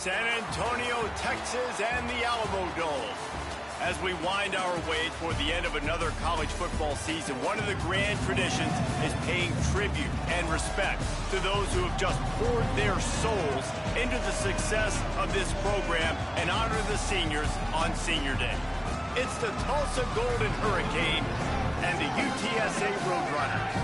San Antonio, Texas, and the Alamo Dome. As we wind our way toward the end of another college football season, one of the grand traditions is paying tribute and respect to those who have just poured their souls into the success of this program and honor the seniors on Senior Day. It's the Tulsa Golden Hurricane and the UTSA Roadrunners.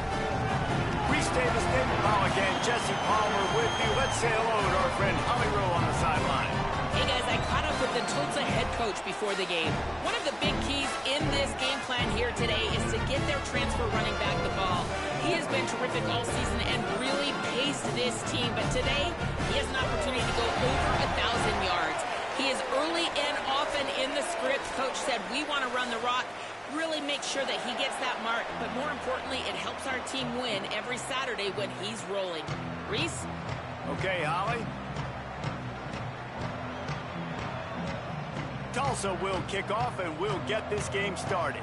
Reese Davis, David Pollock, and Jesse Palmer with you. Let's say hello to our friend Holly Rowe on the sideline. Hey guys, I caught up with the Tulsa head coach before the game. One of the big keys in this game plan here today is to get their transfer running back the ball. He has been terrific all season and really paced this team, but today he has an opportunity to go over 1,000 yards. He is early and often in the script. Coach said, we want to run the rock, really make sure that he gets that mark, but more importantly, it helps our team win every Saturday when he's rolling. Reese? Okay, Holly. Tulsa will kick off and we'll get this game started.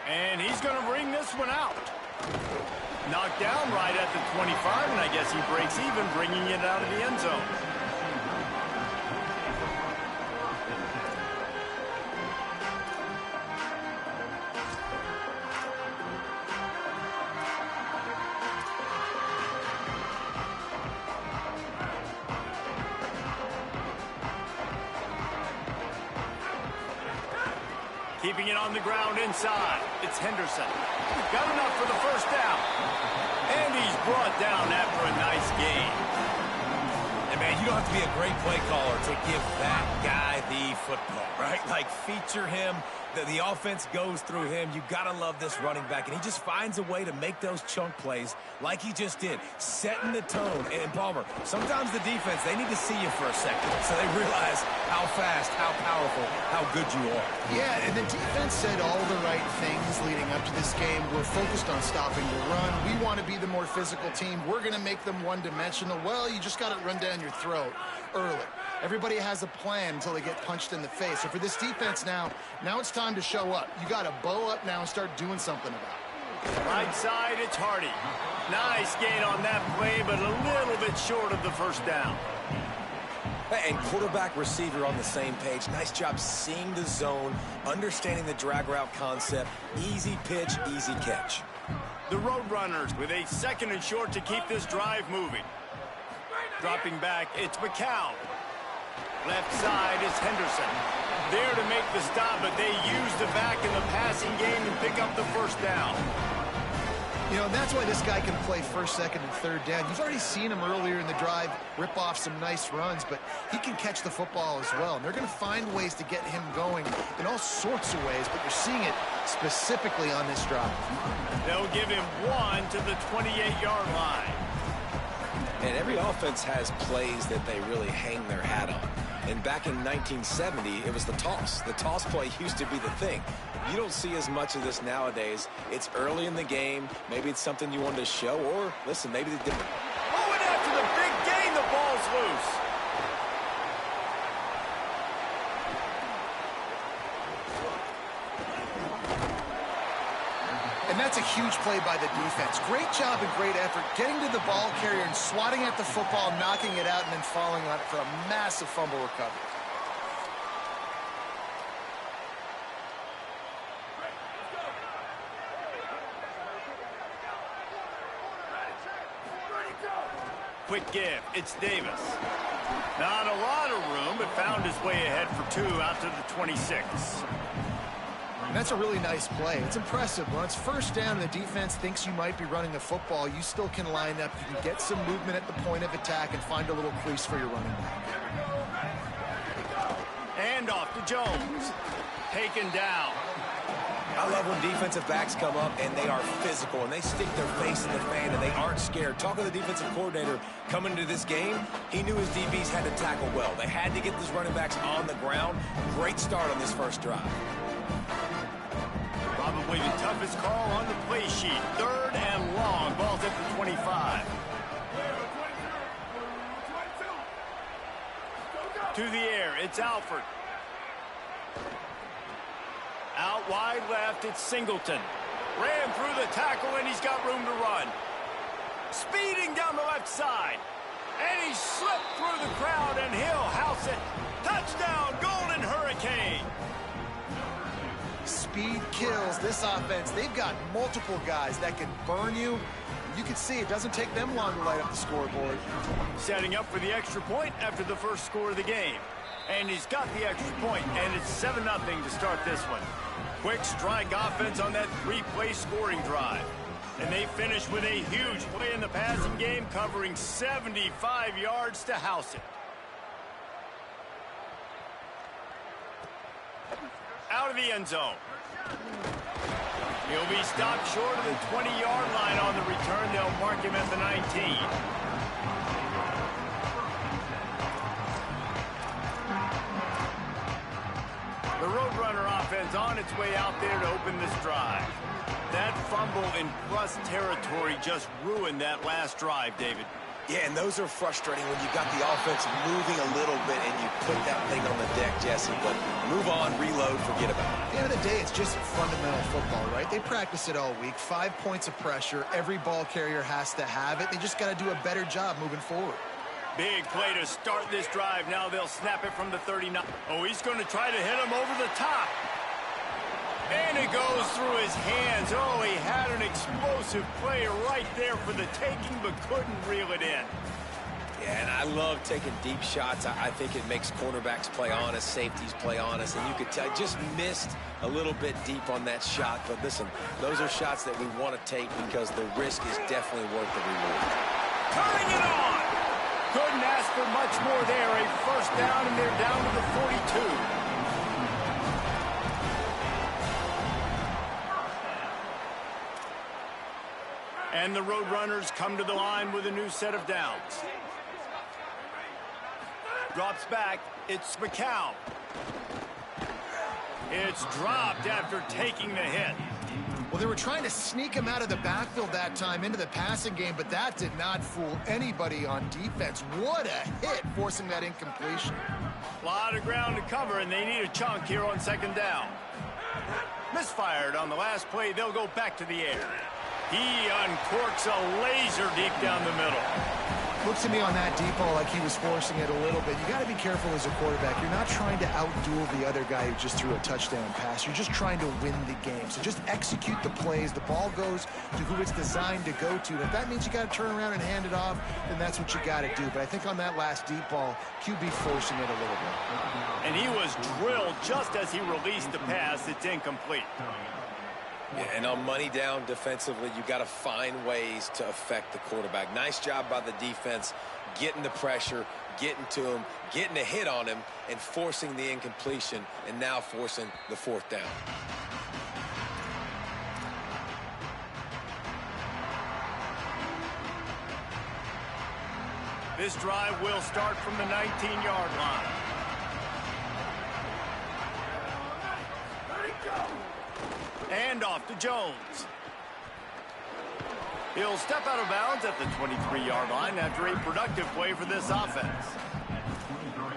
And he's going to bring this one out. Knocked down right at the 25, and I guess he breaks even, bringing it out of the end zone. Keeping it on the ground inside. It's Henderson. Got enough for the first down. And he's brought down after a nice gain. And man, you don't have to be a great play caller to give that guy the football, right? Like, feature him. The offense goes through him. You got to love this running back. And he just finds a way to make those chunk plays like he just did, setting the tone. And Palmer, sometimes the defense, they need to see you for a second so they realize how fast, how powerful, how good you are. Yeah, and the defense said all the right things leading up to this game. We're focused on stopping the run. We want to be the more physical team. We're going to make them one-dimensional. Well, you just got to run down your throat early. Everybody has a plan until they get punched in the face. So for this defense now it's time to show up. You got to bow up now and start doing something about it. Right side, it's Hardy. Nice gain on that play, but a little bit short of the first down. And quarterback, receiver on the same page. Nice job seeing the zone, understanding the drag route concept. Easy pitch, easy catch. The Roadrunners with a second and short to keep this drive moving. Dropping back, it's McCown. Left side is Henderson. There to make the stop, but they use the back in the passing game and pick up the first down. You know, that's why this guy can play first, second, and third down. You've already seen him earlier in the drive rip off some nice runs, but he can catch the football as well. And they're going to find ways to get him going in all sorts of ways, but you're seeing it specifically on this drive. They'll give him one to the 28-yard line. And every offense has plays that they really hang their hat on. And back in 1970, it was the toss. The toss play used to be the thing. You don't see as much of this nowadays. It's early in the game. Maybe it's something you wanted to show, or, listen, maybe they didn't. Oh, and after the big gain, the ball's loose. And that's a huge play by the defense. Great job and great effort getting to the ball carrier and swatting at the football, knocking it out, and then falling on it for a massive fumble recovery. Quick give. It's Davis. Not a lot of room, but found his way ahead for two out to the 26. And that's a really nice play. It's impressive. When it's first down and the defense thinks you might be running the football, you still can line up. You can get some movement at the point of attack and find a little crease for your running back. And off to Jones. Taken down. I love when defensive backs come up and they are physical and they stick their face in the fan and they aren't scared. Talk to the defensive coordinator coming into this game. He knew his DBs had to tackle well. They had to get these running backs on the ground. Great start on this first drive. Probably the toughest call on the play sheet. Third and long. Ball's at the 25. To the air. It's Alford. Out wide left, it's Singleton. Ran through the tackle, and he's got room to run. Speeding down the left side. And he slipped through the crowd, and he'll house it. Touchdown, Golden Hurricane. Speed kills this offense. They've got multiple guys that can burn you. You can see it doesn't take them long to light up the scoreboard. Setting up for the extra point after the first score of the game. And he's got the extra point, and it's 7-0 to start this one. Quick strike offense on that 3-play scoring drive. And they finish with a huge play in the passing game, covering 75 yards to house it. Out of the end zone. He'll be stopped short of the 20-yard line on the return. They'll mark him at the 19. The Roadrunner offense on its way out there to open this drive. That fumble in plus territory just ruined that last drive, David. Yeah, and those are frustrating when you got the offense moving a little bit and you put that thing on the deck, Jesse. But move on, reload, forget about it. At the end of the day, it's just fundamental football, right? They practice it all week. 5 points of pressure. Every ball carrier has to have it. They just got to do a better job moving forward. Big play to start this drive. Now they'll snap it from the 39. Oh, he's going to try to hit him over the top. And it goes through his hands. Oh, he had an explosive play right there for the taking, but couldn't reel it in. Yeah, and I love taking deep shots. I think it makes cornerbacks play honest, safeties play honest, and you could tell just missed a little bit deep on that shot. But listen, those are shots that we want to take because the risk is definitely worth the reward. Turning it on! Couldn't ask for much more there. A first down, and they're down to the 42. And the Roadrunners come to the line with a new set of downs. Drops back. It's McCown. It's dropped after taking the hit. Well, they were trying to sneak him out of the backfield that time into the passing game, but that did not fool anybody on defense. What a hit, forcing that incompletion. A lot of ground to cover, and they need a chunk here on second down. Misfired on the last play. They'll go back to the air. He uncorks a laser deep down the middle. Looks to me on that deep ball like he was forcing it a little bit. You got to be careful as a quarterback. You're not trying to outduel the other guy who just threw a touchdown pass. You're just trying to win the game. So just execute the plays. The ball goes to who it's designed to go to. And if that means you got to turn around and hand it off, then that's what you got to do. But I think on that last deep ball, QB forcing it a little bit. And he was drilled just as he released the pass. It's incomplete. Yeah, and on money down defensively, you got to find ways to affect the quarterback. Nice job by the defense, getting the pressure, getting to him, getting a hit on him, and forcing the incompletion, and now forcing the fourth down. This drive will start from the 19-yard line. And off to Jones. He'll step out of bounds at the 23-yard line after a productive play for this offense.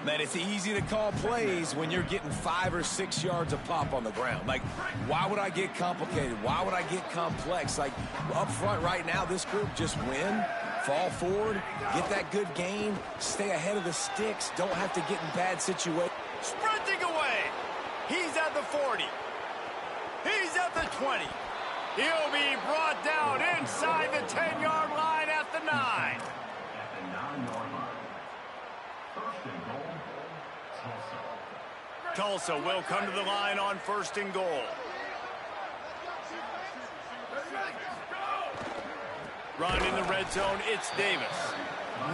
Man, it's easy to call plays when you're getting 5 or 6 yards of pop on the ground. Like, why would I get complicated? Why would I get complex? Like, up front right now, this group just win, fall forward, get that good gain, stay ahead of the sticks, don't have to get in bad situations. Sprinting away. He's at the 40. He's at the 20. He'll be brought down inside the 10-yard line at the 9. Tulsa will come to the line on 1st and goal. Run in the red zone, it's Davis.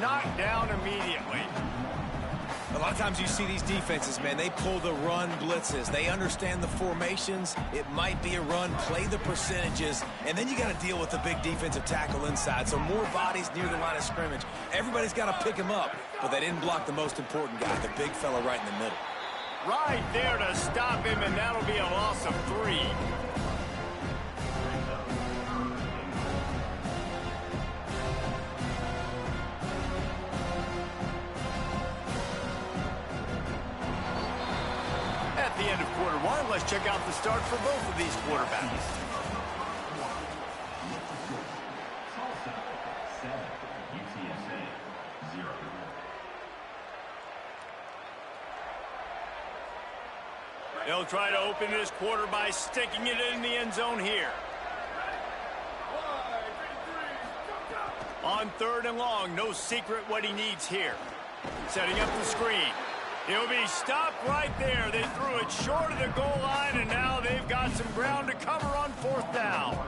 Knocked down immediately. A lot of times you see these defenses, man, they pull the run blitzes. They understand the formations. It might be a run, play the percentages, and then you got to deal with the big defensive tackle inside. So more bodies near the line of scrimmage. Everybody's got to pick him up, but they didn't block the most important guy, the big fella right in the middle. Right there to stop him, and that'll be a loss of 3. at the end of quarter one. Let's check out the start for both of these quarterbacks. They'll try to open this quarter by sticking it in the end zone here. On 3rd and long, no secret what he needs here. Setting up the screen. He'll be stopped right there. They threw it short of the goal line, and now they've got some ground to cover on 4th down.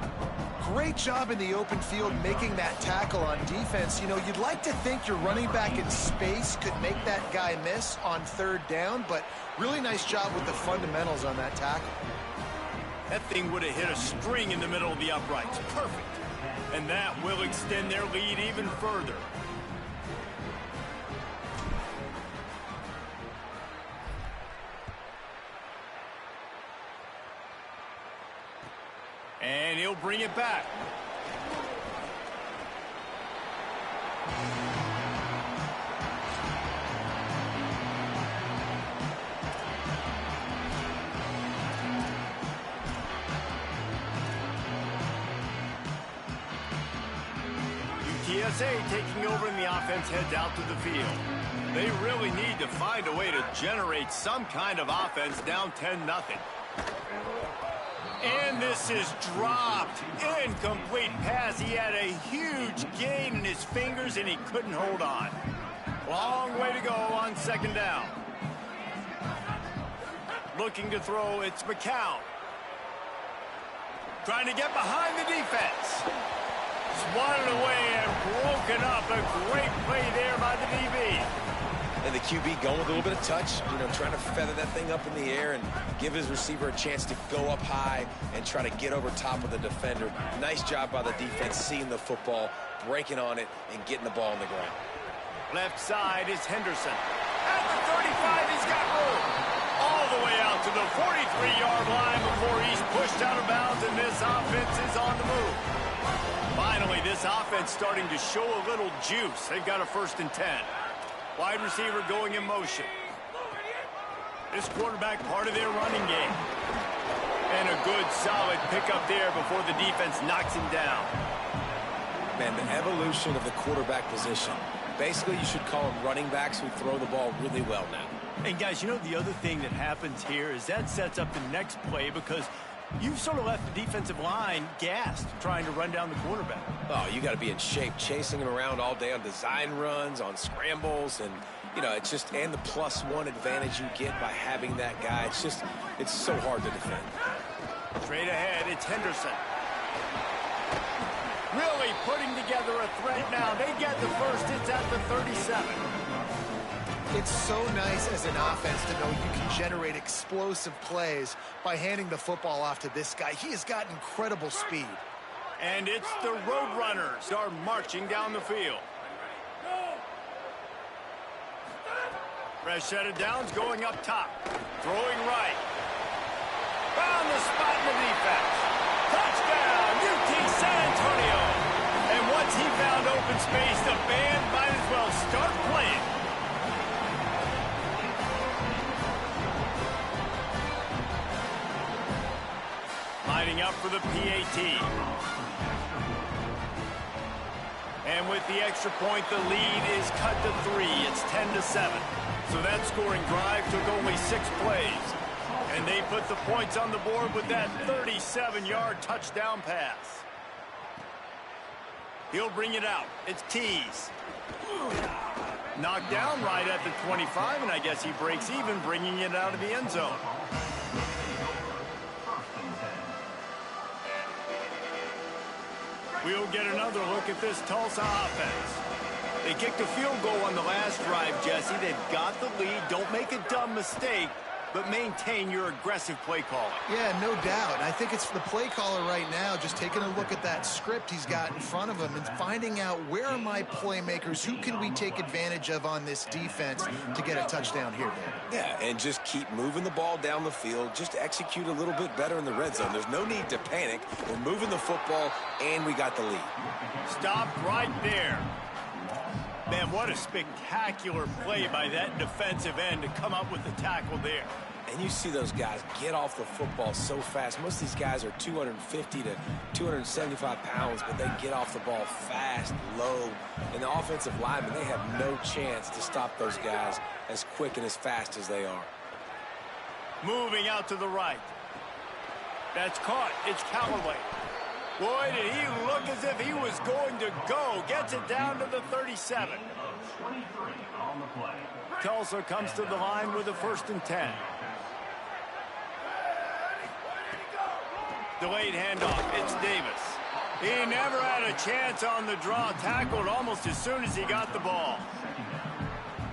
Great job in the open field making that tackle on defense. You know, you'd like to think your running back in space could make that guy miss on 3rd down, but really nice job with the fundamentals on that tackle. That thing would have hit a string in the middle of the uprights. Perfect. And that will extend their lead even further. And he'll bring it back. UTSA taking over and the offense heads out to the field. They really need to find a way to generate some kind of offense down 10-0. And this is dropped. Incomplete pass. He had a huge gain in his fingers, and he couldn't hold on. Long way to go on 2nd down. Looking to throw, it's McCown. Trying to get behind the defense. Swatted away and broken up. A great play there by the DB. And the QB going with a little bit of touch, you know, trying to feather that thing up in the air and give his receiver a chance to go up high and try to get over top of the defender. Nice job by the defense, seeing the football, breaking on it, and getting the ball on the ground. Left side is Henderson. At the 35, he's got room. All the way out to the 43-yard line before he's pushed out of bounds, and this offense is on the move. Finally, this offense starting to show a little juice. They've got a 1st and 10. Wide receiver going in motion. This quarterback part of their running game. And a good solid pickup there before the defense knocks him down. Man, the evolution of the quarterback position. Basically, you should call them running backs who throw the ball really well now. And guys, you know the other thing that happens here is that sets up the next play because you've sort of left the defensive line gassed trying to run down the quarterback. Oh, you got to be in shape, chasing him around all day on design runs, on scrambles, and, you know, it's just, and the +1 advantage you get by having that guy. It's just, it's so hard to defend. Straight ahead, it's Henderson. Really putting together a threat now. They get the 1st, it's at the 37. It's so nice as an offense to know you can generate explosive plays by handing the football off to this guy. He has got incredible speed. And it's the Roadrunners are marching down the field. Fresh set of downs going up top. Throwing right. Found the spot in the defense. Touchdown, UT San Antonio. And once he found open space, the band might as well start playing. Lining up for the PAT. And with the extra point, the lead is cut to 3. It's 10-7. So that scoring drive took only 6 plays. And they put the points on the board with that 37-yard touchdown pass. He'll bring it out. It's Tease. Knocked down right at the 25, and I guess he breaks even, bringing it out of the end zone. We'll get another look at this Tulsa offense. They kicked a field goal on the last drive, Jesse. They've got the lead. Don't make a dumb mistake, but maintain your aggressive play calling. Yeah, no doubt. I think it's the play caller right now just taking a look at that script he's got in front of him and finding out where are my playmakers, who can we take advantage of on this defense to get a touchdown here, David. Yeah, and just keep moving the ball down the field. Just execute a little bit better in the red zone. There's no need to panic. We're moving the football, and we got the lead. Stopped right there. Man, what a spectacular play by that defensive end to come up with the tackle there. And you see those guys get off the football so fast. Most of these guys are 250 to 275 pounds, but they get off the ball fast, low. And the offensive linemen, they have no chance to stop those guys as quick and as fast as they are. Moving out to the right. That's caught. It's Callaway. Boy, did he look as if he was going to go. Gets it down to the 37. Tulsa comes to the line with a 1st and 10. Delayed handoff. It's Davis. He never had a chance on the draw. Tackled almost as soon as he got the ball.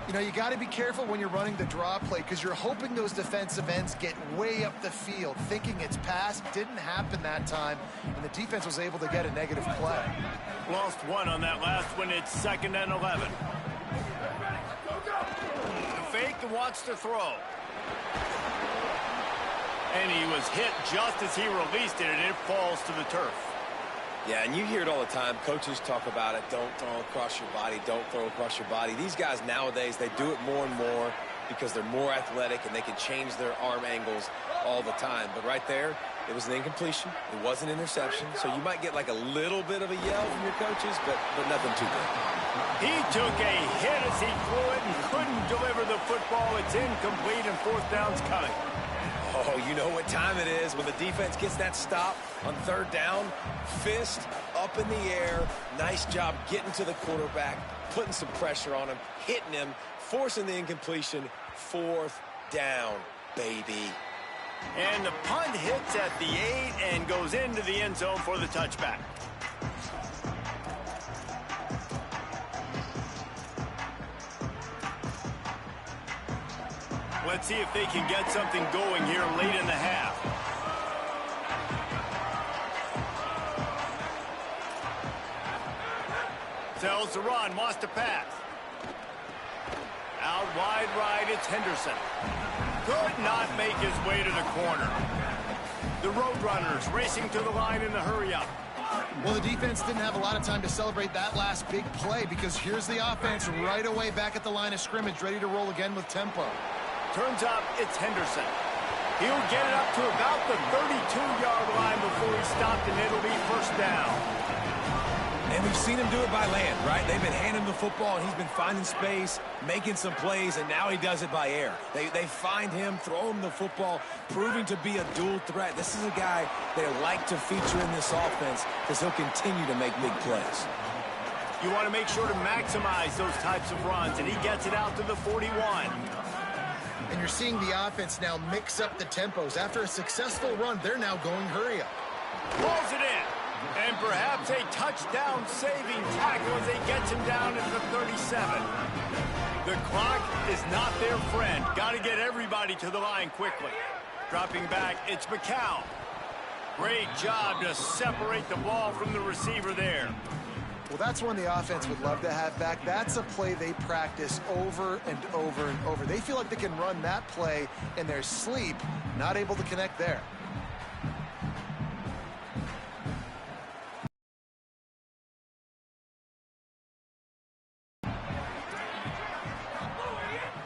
You know, you got to be careful when you're running the draw play because you're hoping those defensive ends get way up the field, thinking it's pass. Didn't happen that time, and the defense was able to get a negative play. Lost one on that last one. It's 2nd and 11. The fake and wants to throw. And he was hit just as he released it, and it falls to the turf. Yeah, and you hear it all the time. Coaches talk about it. Don't throw across your body. Don't throw across your body. These guys nowadays, they do it more and more because they're more athletic and they can change their arm angles all the time. But right there, it was an incompletion. It was an interception. So you might get like a little bit of a yell from your coaches, but nothing too big. He took a hit as he threw it and couldn't deliver the football. It's incomplete and 4th down's coming. Oh, you know what time it is when the defense gets that stop on 3rd down. Fist up in the air. Nice job getting to the quarterback, putting some pressure on him, hitting him, forcing the incompletion. 4th down, baby. And the punt hits at the 8 and goes into the end zone for the touchback. Let's see if they can get something going here late in the half. Tells to run, wants to pass. Out wide right, it's Henderson. Could not make his way to the corner. The Roadrunners racing to the line in the hurry-up. Well, the defense didn't have a lot of time to celebrate that last big play because here's the offense right away back at the line of scrimmage, ready to roll again with tempo. Turns up, it's Henderson. He'll get it up to about the 32-yard line before he's stopped, and it'll be 1st down. And we've seen him do it by land, right? They've been handing him the football, and he's been finding space, making some plays, and now he does it by air. They find him, throw him the football, proving to be a dual threat. This is a guy they like to feature in this offense because he'll continue to make big plays. You want to make sure to maximize those types of runs, and he gets it out to the 41. And you're seeing the offense now mix up the tempos. After a successful run, they're now going hurry up. Pulls it in. And perhaps a touchdown-saving tackle as they get him down at the 37. The clock is not their friend. Got to get everybody to the line quickly. Dropping back, it's McCown. Great job to separate the ball from the receiver there. Well, that's one the offense would love to have back. That's a play they practice over and over and over. They feel like they can run that play in their sleep, not able to connect there.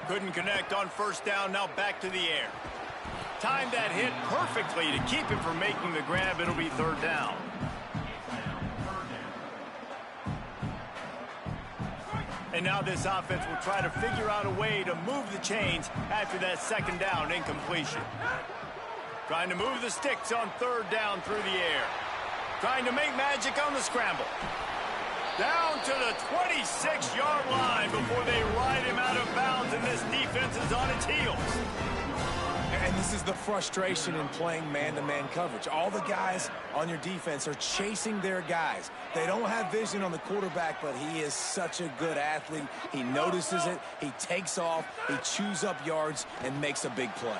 Couldn't connect on 1st down, now back to the air. Timed that hit perfectly to keep him from making the grab. It'll be 3rd down. And now this offense will try to figure out a way to move the chains after that 2nd down incompletion. Trying to move the sticks on 3rd down through the air. Trying to make magic on the scramble. Down to the 26-yard line before they ride him out of bounds, and this defense is on its heels. And this is the frustration in playing man-to-man coverage. All the guys on your defense are chasing their guys. They don't have vision on the quarterback, but he is such a good athlete. He notices it, he takes off, he chews up yards, and makes a big play.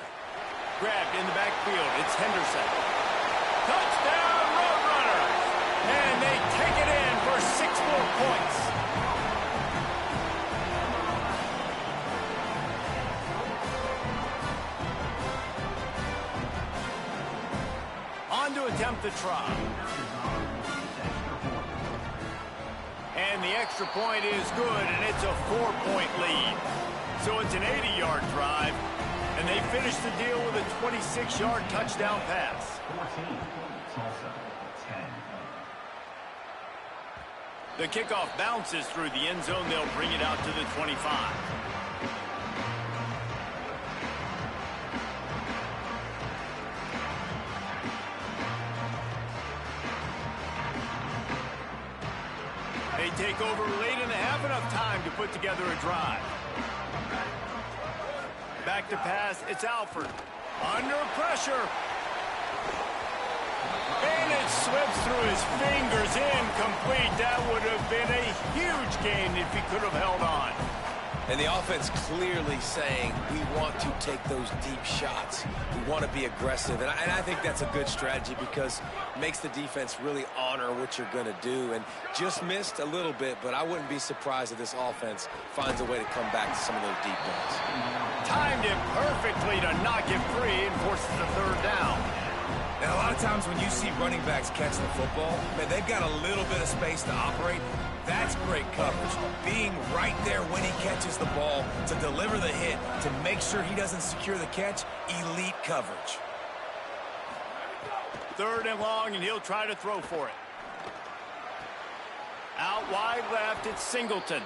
Grabbed in the backfield, it's Henderson. Touchdown, Roadrunners! And they take it in for 6 more points. On to attempt the try. And the extra point is good, and it's a 4-point lead. So it's an 80-yard drive. And they finish the deal with a 26-yard touchdown pass. 14, Tulsa, 10. The kickoff bounces through the end zone. They'll bring it out to the 25. They take over late in the half, enough time to put together a drive. Back to pass, it's Alford. Under pressure. And it slips through his fingers, incomplete. That would have been a huge gain if he could have held on. And the offense clearly saying, we want to take those deep shots. We want to be aggressive. And I think that's a good strategy because it makes the defense really honor what you're going to do. And just missed a little bit, but I wouldn't be surprised if this offense finds a way to come back to some of those deep balls. Timed it perfectly to knock it free and forces the third down. Now, a lot of times when you see running backs catch the football, man, they've got a little bit of space to operate. That's great coverage. Being right there when he catches the ball to deliver the hit, to make sure he doesn't secure the catch, elite coverage. Third and long, and he'll try to throw for it. Out wide left, it's Singleton.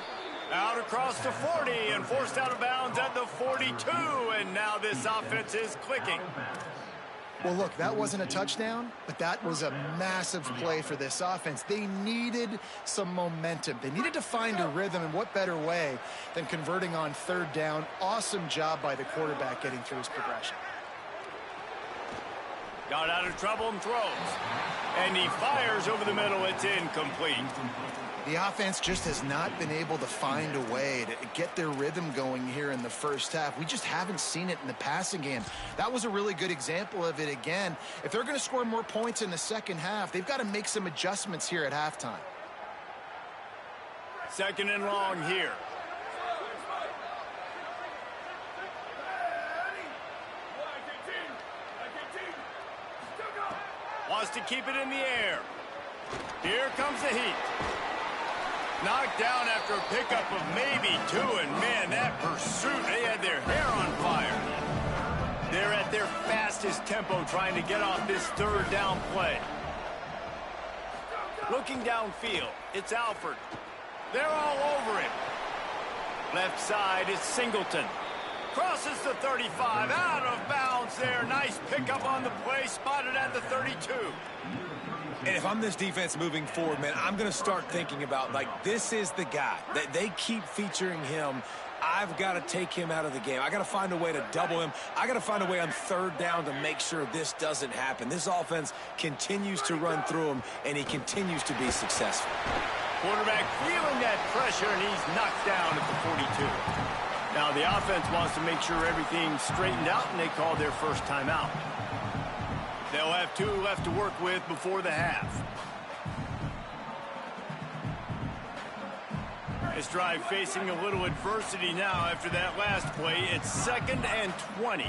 Out across the 40 and forced out of bounds at the 42, and now this offense is clicking. Well, look, that wasn't a touchdown, but that was a massive play for this offense. They needed some momentum. They needed to find a rhythm, and what better way than converting on third down. Awesome job by the quarterback getting through his progression. Got out of trouble and throws. And he fires over the middle. It's incomplete. The offense just has not been able to find a way to get their rhythm going here in the first half. We just haven't seen it in the passing game. That was a really good example of it again. If they're going to score more points in the second half, they've got to make some adjustments here at halftime. Second and long here. Wants to keep it in the air. Here comes the heat. Knocked down after a pickup of maybe two, and man, that pursuit, they had their hair on fire. They're at their fastest tempo trying to get off this third down play. Looking downfield, it's Alford. They're all over him. Left side is Singleton. Crosses the 35, out of bounds there. Nice pickup on the play, spotted at the 32. And if I'm this defense moving forward, man, I'm going to start thinking about, like, this is the guy. They keep featuring him. I've got to take him out of the game. I got to find a way to double him. I got to find a way on third down to make sure this doesn't happen. This offense continues to run through him, and he continues to be successful. Quarterback feeling that pressure, and he's knocked down at the 42. Now the offense wants to make sure everything's straightened out, and they call their first timeout. They'll have two left to work with before the half. This drive facing a little adversity now after that last play. It's 2nd and 20.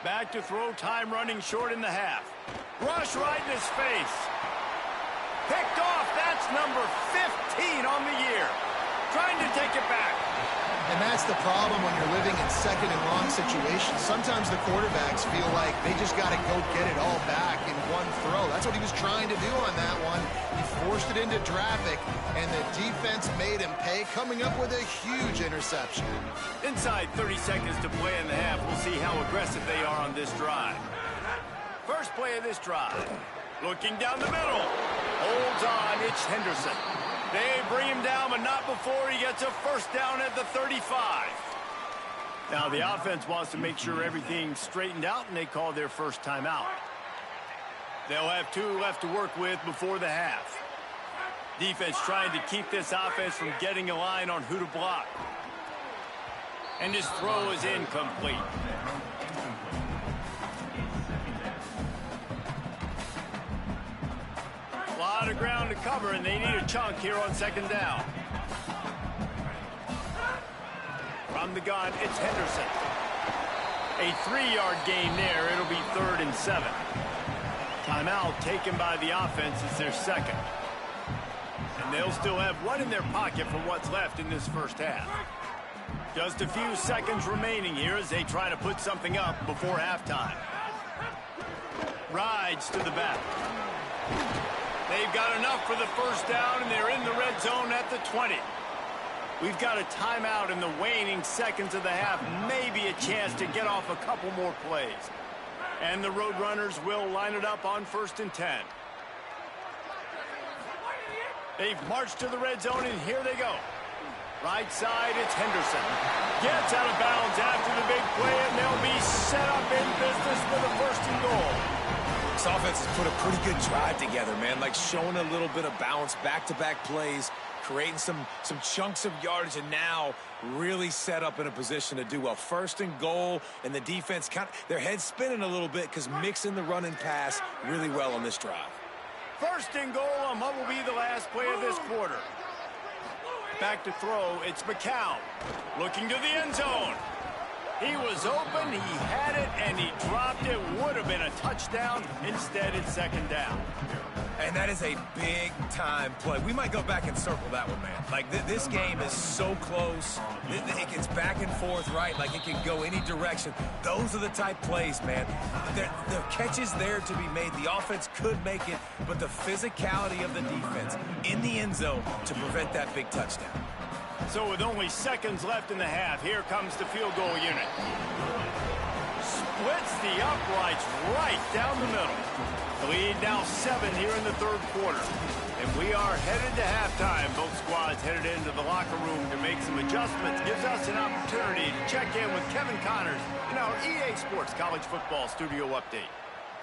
Back to throw, time running short in the half. Rush right in his face. Picked off, that's number 15 on the year. Trying to take it back. And that's the problem when you're living in second and long situations. Sometimes the quarterbacks feel like they just got to go get it all back in one throw. That's what he was trying to do on that one. He forced it into traffic, and the defense made him pay, coming up with a huge interception. Inside 30 seconds to play in the half. We'll see how aggressive they are on this drive. First play of this drive. Looking down the middle. Holds on, it's Henderson. They bring him down, but not before he gets a first down at the 35. Now the offense wants to make sure everything's straightened out, and they call their first timeout. They'll have two left to work with before the half. Defense trying to keep this offense from getting a line on who to block. And his throw is incomplete. A lot of ground to cover, and they need a chunk here on second down. From the gun, it's Henderson. A 3-yard gain there. It'll be 3rd and 7. Timeout taken by the offense. It's their second. And and they'll still have one in their pocket for what's left in this first half. Just a few seconds remaining here as they try to put something up before halftime. Rides to the back. They've got enough for the first down, and they're in the red zone at the 20. We've got a timeout in the waning seconds of the half, maybe a chance to get off a couple more plays. And the Roadrunners will line it up on 1st and 10. They've marched to the red zone, and here they go. Right side, it's Henderson. Gets out of bounds after the big play, and they'll be set up in business for the 1st and goal. This offense has put a pretty good drive together, man. Like showing a little bit of balance, back-to-back plays, creating some chunks of yardage, and now really set up in a position to do well. 1st and goal, and the defense their heads spinning a little bit because mixing the run and pass really well on this drive. 1st and goal on what will be the last play of this quarter. Back to throw, it's McCown. Looking to the end zone. He was open, he had it, and he dropped it. Would have been a touchdown. Instead, it's 2nd down. And that is a big-time play. We might go back and circle that one, man. Like, this game is so close. It gets back and forth, right? Like, it can go any direction. Those are the type plays, man. The catch is there to be made. The offense could make it, but the physicality of the defense in the end zone to prevent that big touchdown. So with only seconds left in the half, here comes the field goal unit. Splits the uprights right down the middle. The lead now 7 here in the 3rd quarter. And we are headed to halftime. Both squads headed into the locker room to make some adjustments. Gives us an opportunity to check in with Kevin Connors in our EA Sports College Football Studio Update.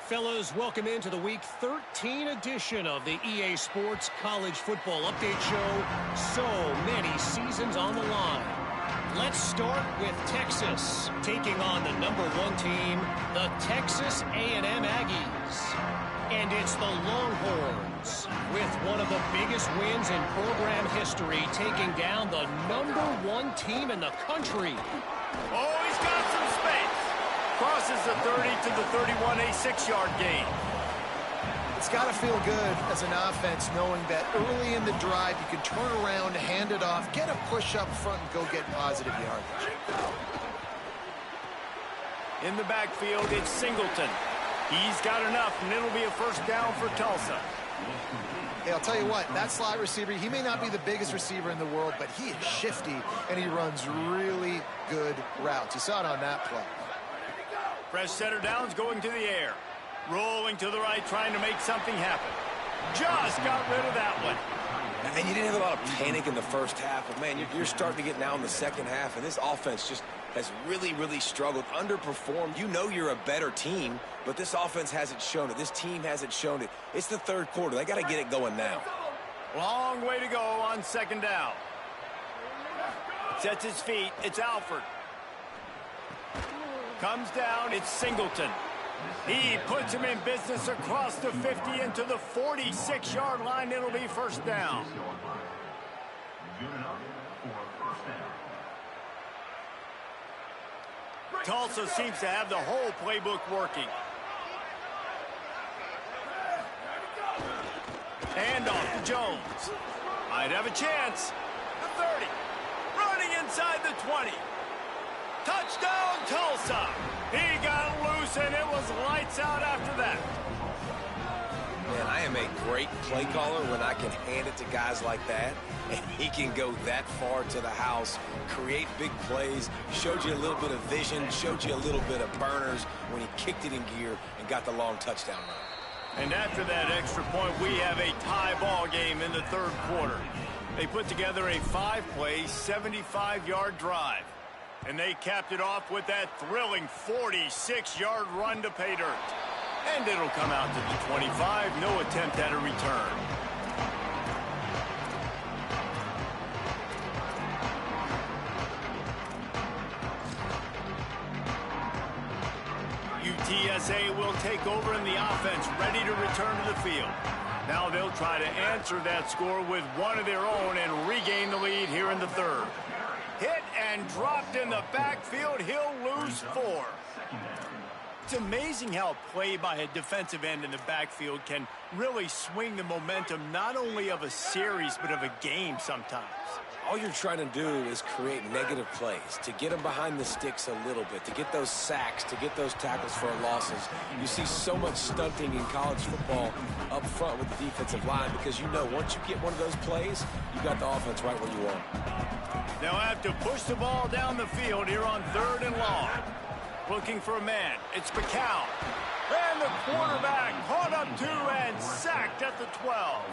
Fellas, welcome into the Week 13 edition of the EA Sports College Football Update Show. So many seasons on the line. Let's start with Texas, taking on the #1 team, the Texas A&M Aggies. And it's the Longhorns, with one of the biggest wins in program history, taking down the #1 team in the country. Oh, he's got some space. Crosses the 30 to the 31, a 6-yard gain. It's got to feel good as an offense knowing that early in the drive you can turn around, hand it off, get a push up front, and go get positive yardage. In the backfield, it's Singleton. He's got enough, and it'll be a 1st down for Tulsa. Hey, I'll tell you what, that slot receiver, he may not be the biggest receiver in the world, but he is shifty, and he runs really good routes. You saw it on that play. Fresh center downs going to the air. Rolling to the right, trying to make something happen. Just got rid of that one. And you didn't have a lot of panic in the first half, but, man, you're starting to get now in the second half, and this offense just has really struggled, underperformed. You know you're a better team, but this offense hasn't shown it. This team hasn't shown it. It's the 3rd quarter. They got to get it going now. Long way to go on 2nd down. Sets his feet. It's Alford. Comes down. It's Singleton. He puts him in business across the 50 into the 46-yard line. It'll be 1st down. Tulsa seems to have the whole playbook working. Hand off to Jones. Might have a chance. The 30. Running inside the 20. Touchdown, Tulsa. He got loose, and it was lights out after that. Man, I am a great play caller when I can hand it to guys like that, and he can go that far to the house, create big plays, showed you a little bit of vision, showed you a little bit of burners when he kicked it in gear and got the long touchdown run. And after that extra point, we have a tie ball game in the 3rd quarter. They put together a 5-play, 75-yard drive. And they capped it off with that thrilling 46-yard run to pay dirt. And it'll come out to the 25. No attempt at a return. UTSA will take over in the offense, ready to return to the field. Now they'll try to answer that score with one of their own and regain the lead here in the 3rd. Hit and dropped in the backfield. He'll lose 4. It's amazing how a play by a defensive end in the backfield can really swing the momentum not only of a series but of a game sometimes. All you're trying to do is create negative plays, to get them behind the sticks a little bit, to get those sacks, to get those tackles for losses. You see so much stunting in college football up front with the defensive line because you know once you get one of those plays, you got the offense right where you want. They'll have to push the ball down the field here on 3rd and long. Looking for a man. It's McCown. And the quarterback caught up 2 and sacked at the 12.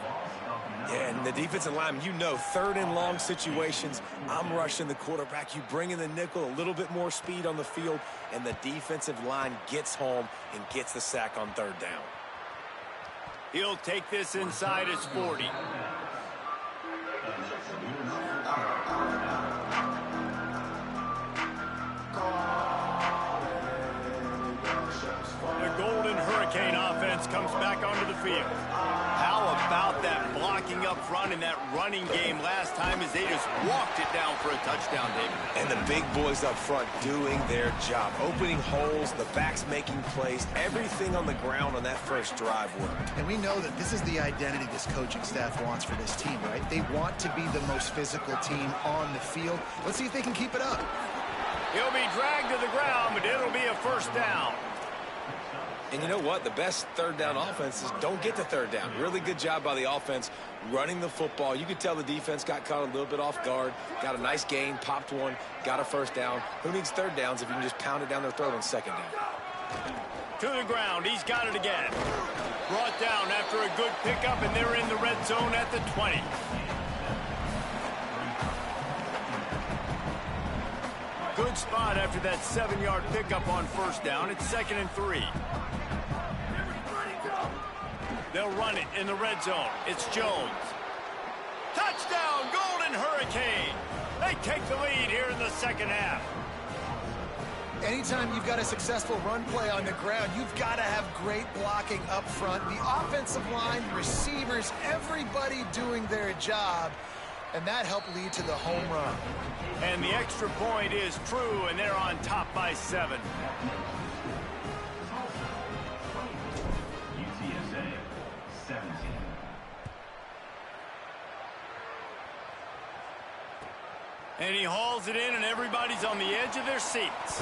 Yeah, and the defensive lineman, you know, 3rd and long situations, I'm rushing the quarterback. You bring in the nickel, a little bit more speed on the field, and the defensive line gets home and gets the sack on 3rd down. He'll take this inside his 40. The Golden Hurricane offense comes back onto the field. How about that blocking up front in that running game last time as they just walked it down for a touchdown, David? And the big boys up front doing their job, opening holes, the backs making plays, everything on the ground on that first drive worked. And we know that this is the identity this coaching staff wants for this team, right? They want to be the most physical team on the field. Let's see if they can keep it up. He'll be dragged to the ground, but it'll be a first down. And you know what? The best 3rd down offenses don't get to 3rd down. Really good job by the offense running the football. You could tell the defense got caught a little bit off guard, got a nice gain, popped one, got a first down. Who needs 3rd downs if you can just pound it down their throat on 2nd down? To the ground. He's got it again. Brought down after a good pickup, and they're in the red zone at the 20. Good spot after that 7-yard pickup on 1st down. It's 2nd and 3. They'll run it in the red zone. It's Jones. Touchdown, Golden Hurricane. They take the lead here in the 2nd half. Anytime you've got a successful run play on the ground, you've got to have great blocking up front. The offensive line, receivers, everybody doing their job. And that helped lead to the home run. And the extra point is true, and they're on top by 7. UTSA 17. And he hauls it in, and everybody's on the edge of their seats.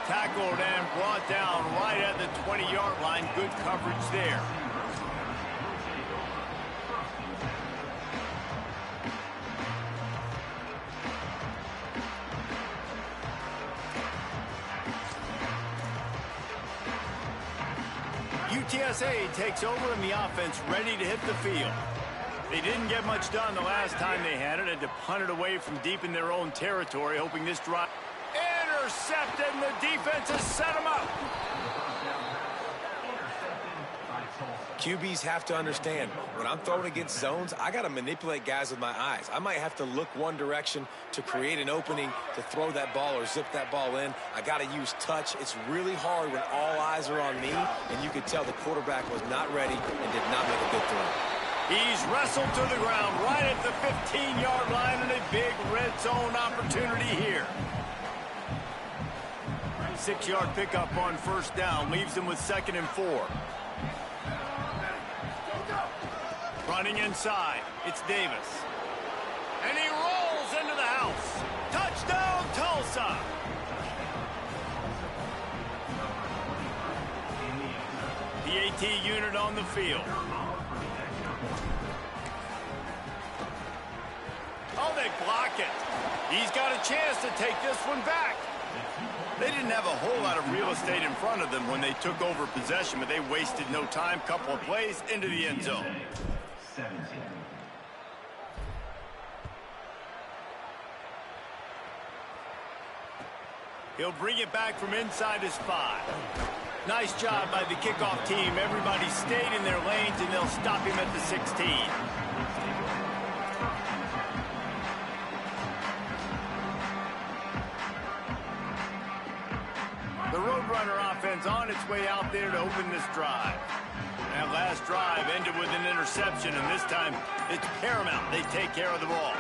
Tackled and brought down right at the 20-yard line. Good coverage there. UTSA takes over in the offense, ready to hit the field. They didn't get much done the last time they had it. Had to punt it away from deep in their own territory, hoping this drive. Intercepted, and the defense has set them up. QBs have to understand, when I'm throwing against zones, I got to manipulate guys with my eyes. I might have to look one direction to create an opening to throw that ball or zip that ball in. I got to use touch. It's really hard when all eyes are on me, and you could tell the quarterback was not ready and did not make a good throw. He's wrestled to the ground right at the 15-yard line, and a big red zone opportunity here. 6-yard pickup on 1st down leaves them with 2nd and 4. Running inside, it's Davis. And he rolls into the house. Touchdown, Tulsa! The AT unit on the field. Oh, they block it. He's got a chance to take this one back. They didn't have a whole lot of real estate in front of them when they took over possession, but they wasted no time. Couple of plays into the end zone. 17. He'll bring it back from inside his 5. Nice job by the kickoff team. Everybody stayed in their lanes, and they'll stop him at the 16. The Roadrunner offense on its way out there to open this drive. That last drive ended with an interception, and this time it's paramount they take care of the ball.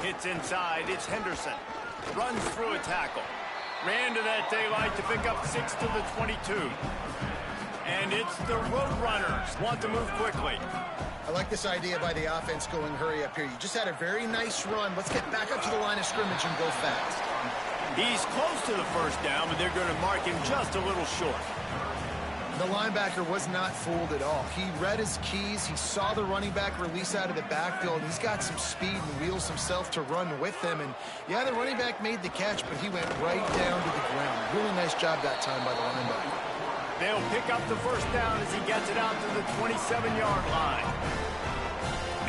Hits inside, it's Henderson. Runs through a tackle. Ran to that daylight to pick up 6 to the 22. And it's the Roadrunners. Want to move quickly. I like this idea by the offense going hurry up here. You just had a very nice run. Let's get back up to the line of scrimmage and go fast. He's close to the first down, but they're going to mark him just a little short. The linebacker was not fooled at all. He read his keys. He saw the running back release out of the backfield. He's got some speed and wheels himself to run with him. And, yeah, the running back made the catch, but he went right down to the ground. Really nice job that time by the linebacker. They'll pick up the first down as he gets it out to the 27-yard line.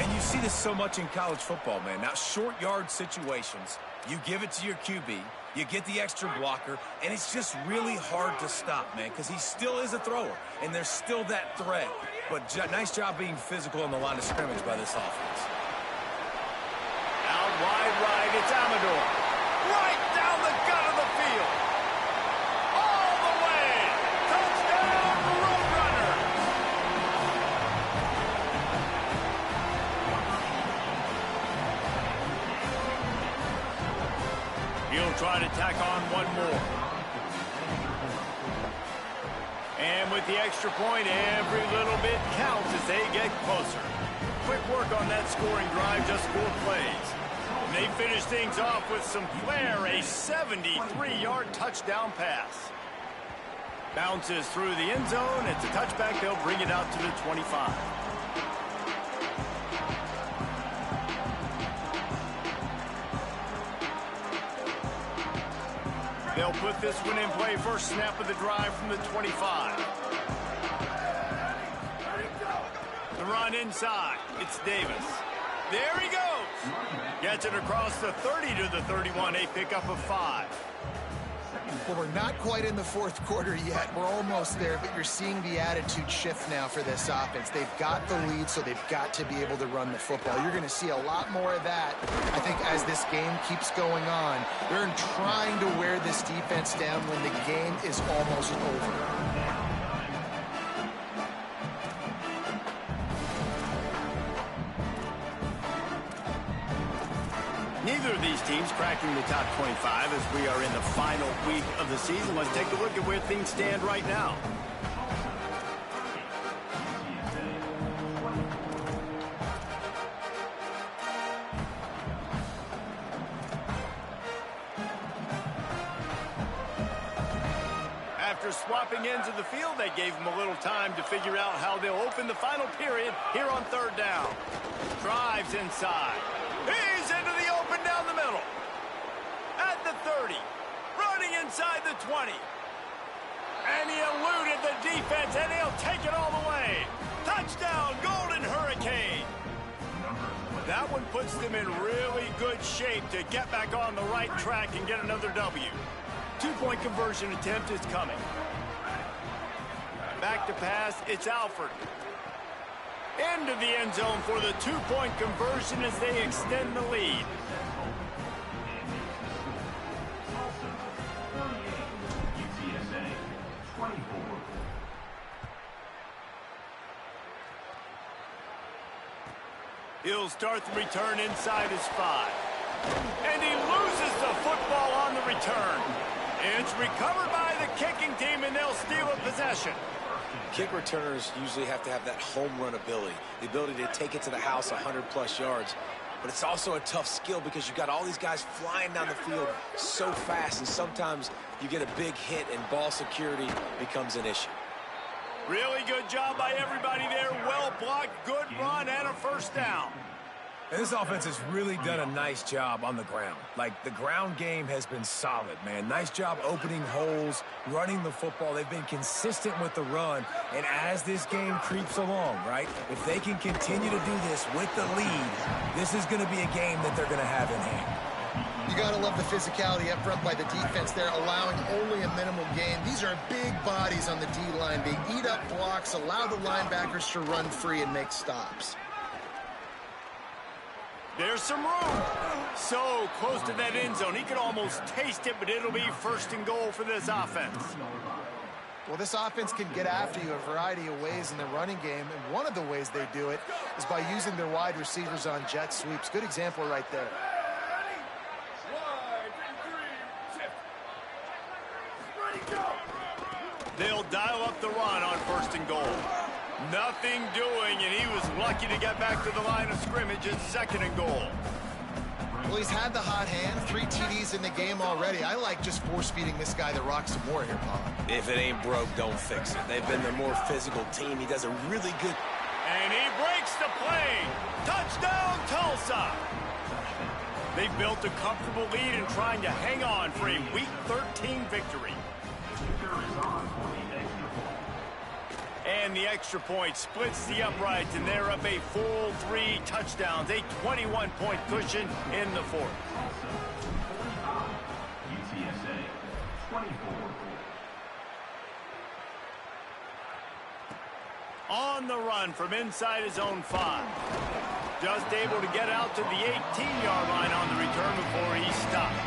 And you see this so much in college football, man. Now, short yard situations, you give it to your QB, you get the extra blocker, and it's just really hard to stop, man, because he still is a thrower, and there's still that threat. But nice job being physical on the line of scrimmage by this offense. Out wide right, it's Amador. Right down the gut of the field. All the way. Touchdown, Roadrunners. He'll try to tack on one more. And with the extra point, every little bit counts as they get closer. Quick work on that scoring drive, just 4 plays. And they finish things off with some flair, a 73-yard touchdown pass. Bounces through the end zone. It's a touchback. They'll bring it out to the 25. They'll put this one in play. First snap of the drive from the 25. The run inside. It's Davis. There he goes. Gets it across the 30 to the 31. A pickup of 5. Well, we're not quite in the fourth quarter yet. We're almost there, but you're seeing the attitude shift now for this offense. They've got the lead, so they've got to be able to run the football. You're going to see a lot more of that, I think, as this game keeps going on. They're trying to wear this defense down when the game is almost over. Neither of these teams cracking the top 25 as we are in the final week of the season. Let's take a look at where things stand right now. After swapping ends of the field, they gave them a little time to figure out how they'll open the final period here on third down. Drives inside. He's into the open down the middle. At the 30. Running inside the 20. And he eluded the defense, and he'll take it all the way. Touchdown, Golden Hurricane. That one puts them in really good shape to get back on the right track and get another W. 2-point conversion attempt is coming. Back to pass, it's Alford. Into the end zone for the 2-point conversion as they extend the lead. UTSA 24. He'll start the return inside his 5. And he loses the football on the return. It's recovered by the kicking team, and they'll steal a possession. Kick returners usually have to have that home run ability, the ability to take it to the house 100-plus yards. But it's also a tough skill because you've got all these guys flying down the field so fast, and sometimes you get a big hit and ball security becomes an issue. Really good job by everybody there. Well blocked, good run, and a first down. And this offense has really done a nice job on the ground. Like, the ground game has been solid, man. Nice job opening holes, running the football. They've been consistent with the run. And as this game creeps along, right, if they can continue to do this with the lead, this is going to be a game that they're going to have in hand. You got to love the physicality up front by the defense there, allowing only a minimal gain. These are big bodies on the D-line. They eat up blocks, allow the linebackers to run free and make stops. There's some room. So close to that end zone. He could almost taste it, but it'll be first and goal for this offense. Well, this offense can get after you a variety of ways in the running game, and one of the ways they do it is by using their wide receivers on jet sweeps. Good example right there. and goal. Nothing doing, and he was lucky to get back to the line of scrimmage at 2nd and goal. Well, he's had the hot hand, 3 TDs in the game already. I like just force-feeding this guy the rock some more here, Paul. If it ain't broke, don't fix it. They've been the more physical team. He does a really good... And he breaks the play. Touchdown, Tulsa. They've built a comfortable lead and trying to hang on for a Week 13 victory. And the extra point splits the uprights, and they're up a full 3 touchdowns, a 21-point cushion in the 4th. UTSA 24. On the run from inside his own 5. Just able to get out to the 18-yard line on the return before he stopped.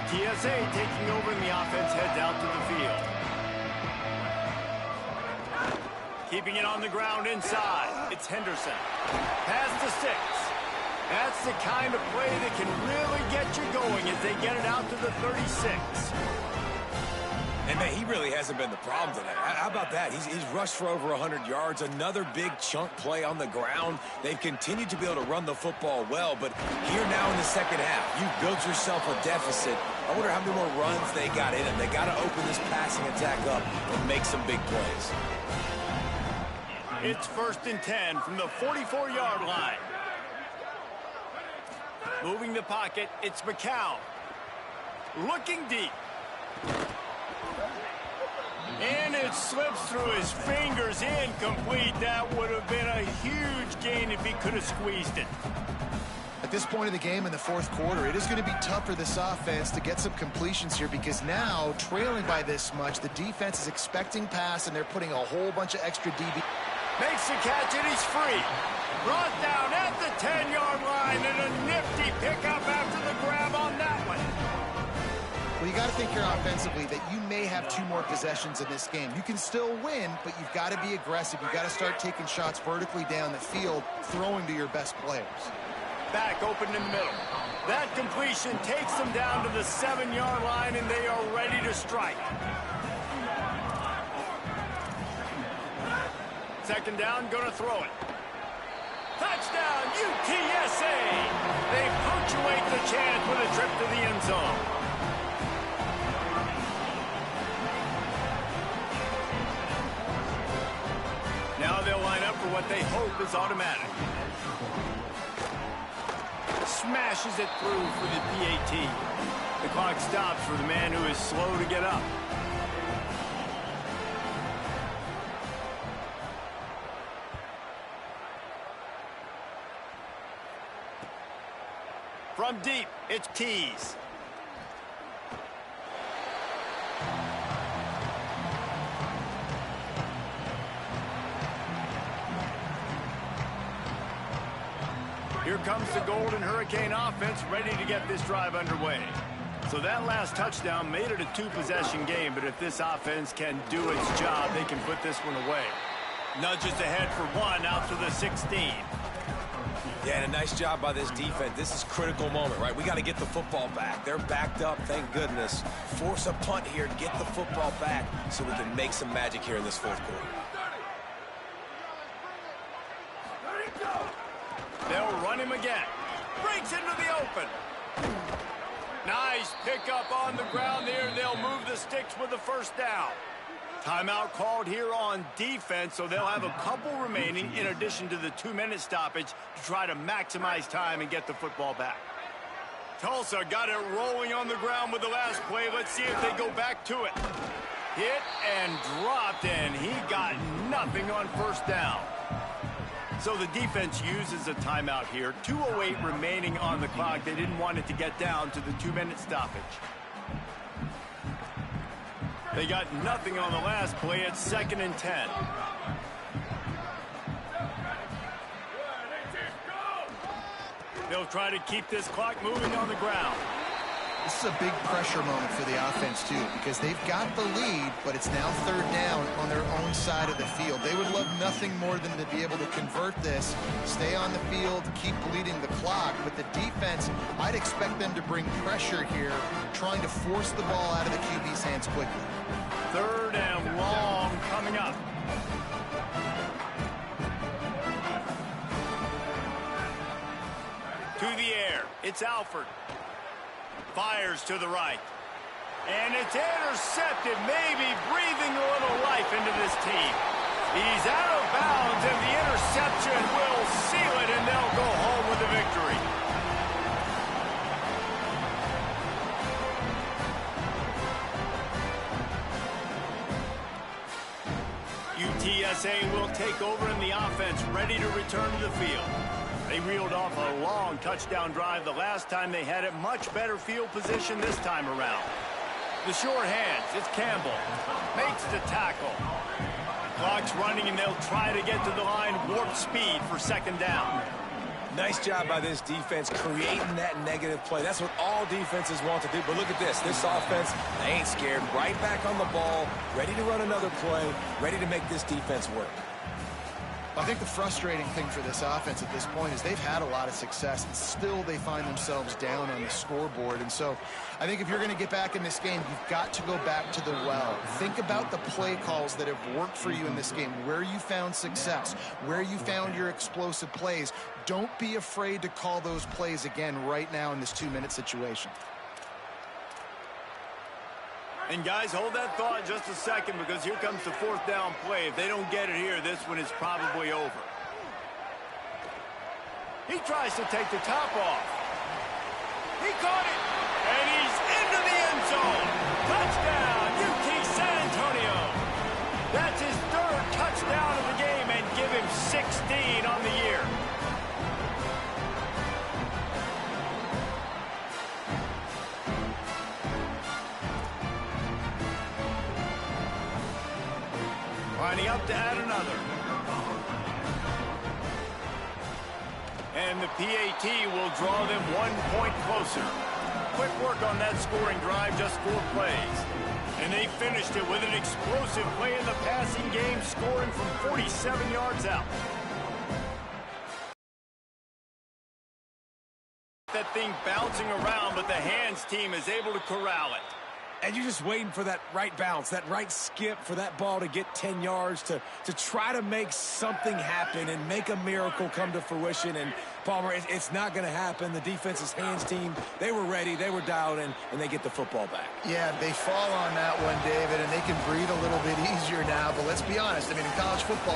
UTSA taking over, and the offense heads out to the field. Keeping it on the ground inside. It's Henderson. Pass to 6. That's the kind of play that can really get you going as they get it out to the 36. And, man, he really hasn't been the problem today. How about that? He's rushed for over 100 yards, another big chunk play on the ground. They've continued to be able to run the football well, but here now in the second half, you've built yourself a deficit. I wonder how many more runs they got in, and they got to open this passing attack up and make some big plays. It's 1st and 10 from the 44-yard line. Moving the pocket, it's McCown. Looking deep. And it slips through his fingers, incomplete. That would have been a huge gain if he could have squeezed it. At this point of the game in the 4th quarter, it is going to be tough for this offense to get some completions here because now, trailing by this much, the defense is expecting pass, and they're putting a whole bunch of extra DB. Makes the catch, and he's free. Brought down at the 10-yard line, and a nifty pickup after the grab on that one. Well, you got to think here offensively that you may have 2 more possessions in this game. You can still win, but you've got to be aggressive. You've got to start taking shots vertically down the field, throwing to your best players. Back open in the middle. That completion takes them down to the 7-yard line, and they are ready to strike. 2nd down, gonna throw it. Touchdown, UTSA! They punctuate the chance with a trip to the end zone. Now they'll line up for what they hope is automatic. Smashes it through for the PAT. The clock stops for the man who is slow to get up. From deep, it's Tees. Here comes the Golden Hurricane offense ready to get this drive underway. So that last touchdown made it a 2-possession game, but if this offense can do its job, they can put this one away. Nudges ahead for 1 out to the 16. Yeah, and a nice job by this defense. This is a critical moment, right? We got to get the football back. They're backed up, thank goodness. Force a punt here, get the football back so we can make some magic here in this 4th quarter. They'll run him again. Breaks into the open. Nice pickup on the ground there. They'll move the sticks with the 1st down. Timeout called here on defense, so they'll have a couple remaining in addition to the 2-minute stoppage to try to maximize time and get the football back. Tulsa got it rolling on the ground with the last play. Let's see if they go back to it. Hit and dropped, and he got nothing on 1st down. So the defense uses a timeout here. 2:08 remaining on the clock. They didn't want it to get down to the 2-minute stoppage. They got nothing on the last play. It's 2nd and 10. They'll try to keep this clock moving on the ground. This is a big pressure moment for the offense, too, because they've got the lead, but it's now third down on their own side of the field. They would love nothing more than to be able to convert this, stay on the field, keep bleeding the clock. But the defense, I'd expect them to bring pressure here, trying to force the ball out of the QB's hands quickly. Third and long coming up. To the air, it's Alford. Fires to the right. And it's intercepted, maybe breathing a little life into this team. He's out of bounds, and the interception will seal it, and they'll go home with the victory. UTSA will take over in the offense, ready to return to the field. They reeled off a long touchdown drive the last time they had it. Much better field position this time around. The sure hands, it's Campbell. Makes the tackle. Clock's running, and they'll try to get to the line, warp speed for second down. Nice job by this defense creating that negative play. That's what all defenses want to do. But look at this. This offense, they ain't scared. Right back on the ball, ready to run another play, ready to make this defense work. I think the frustrating thing for this offense at this point is they've had a lot of success, and still they find themselves down on the scoreboard. And so I think if you're going to get back in this game, you've got to go back to the well. Think about the play calls that have worked for you in this game, where you found success, where you found your explosive plays. Don't be afraid to call those plays again right now in this 2-minute situation. And guys, hold that thought just a second, because here comes the fourth down play. If they don't get it here, this one is probably over. He tries to take the top off. He caught it, and he's into the end zone. Touchdown, UT San Antonio. That's his third touchdown of the game, and give him 16 on the year. Lining up to add another. And the PAT will draw them 1 point closer. Quick work on that scoring drive, just 4 plays. And they finished it with an explosive play in the passing game, scoring from 47 yards out. That thing bouncing around, but the hands team is able to corral it. And you're just waiting for that right bounce, that right skip for that ball to get 10 yards to try to make something happen and make a miracle come to fruition. And, Palmer, it's not going to happen. The defense's hands team, they were ready, they were dialed in, and they get the football back. Yeah, they fall on that one, David, and they can breathe a little bit easier now. But let's be honest, I mean, in college football,